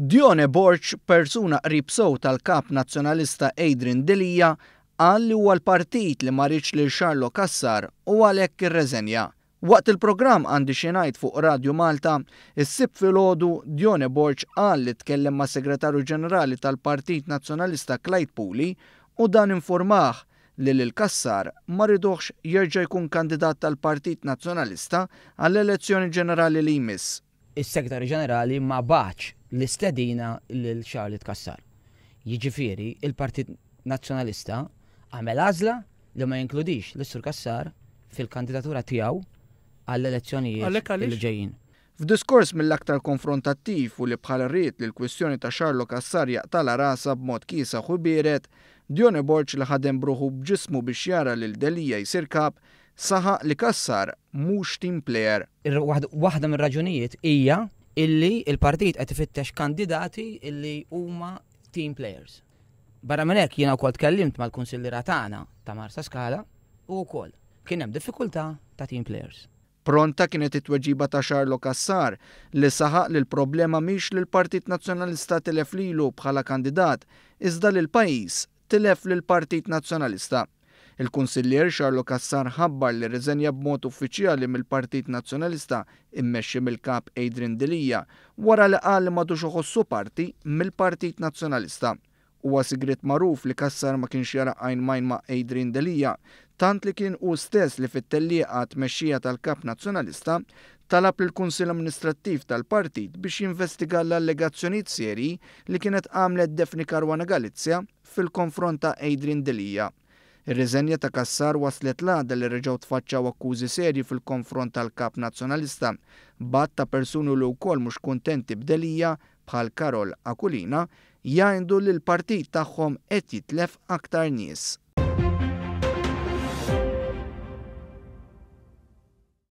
Dione Borch, persuna qrib sew tal-kap nazzjonalista Adrian Delija, qal li huwa l-partit li ma rridx lil Xarlo Cassar u għalhekk irreżenja. Waqt il-programm Għandi xi ngħid fuq Radio Malta, is-sibt filgħodu Dione Borch qal li tkellem ma' Segretarju Ġenerali tal-Partit Nazzjonalista Clyde Puli u dan informah li lil Cassar ma rridux jerġa' jkun kandidat tal-Partit Nazzjonalista għall-elezzjoni ġenerali li jmiss. Is-Segretarju Ġenerali ma baċ l-istedina lil Charlotte Cassar. Jiġifieri il-Partit Nazzjonalista għamel għażla li ma jinkludix l-Sur Cassar fil-kandidatura tiegħu għall-elezzjonijiet li ġejjin. F'diskors mill-aktar konfrontattiv u li bħal rrid li l-kwistjoni ta' Xarlo Cassar jaqtala rasa b'mod kiesaħ u bieret, Dione Borch li ħadem bruħu b'ġismu biex jara lil Delija jsir kap, saħaq li Cassar mhux team player. Waħda mir-raġunijiet hija illi il-partit qed ifittex kandidati illi huma team players. Barra minn hekk jiena wkoll tkellimt mal-kunsilliera tagħna ta' Marsa Scala u wkoll kien hemm diffikultà ta' team players. Pronta kienet it-tweġiba ta' Xarlo Cassar li saħaq li l-problema mhix li l-Partit Nazzjonalista tilef lilu bħala kandidat, iżda li l-pajjiż tilef lil Partit Nazzjonalista. Il-Kunsillier Xarlo Cassar ħabbar li riżenja b'mod uffiċjali mill-Partit Nazzjonalista immexxi mill-kap Adrian Delija wara li qal li m'għadux iħossu parti mill-Partit Nazzjonalista. Huwa sigriet magħruf li Cassar ma kienx jara għajn majn ma' Adrian Delija, tant li kien hu stess li fit-tellieqa tmexxija tal-Kap Nazzjonalista talab lill-Kunsill Amministrattiv tal-Partit biex jinvestiga l-allegazzjonijiet serji li kienet għamlet Defni Caruana Galizja fil-konfront ta' Adrian Delija. Ir-riżenja ta' Cassar waslet l-għada li reġgħu tfaċċaw akkużi serji fil-konfront tal-Kap Nazzjonalista b'għadd ta' persuni li wkoll mhux kuntenti b'Delija bħal Karol Akulina jgħidu li l-partit tagħhom qed jitlef aktar nies.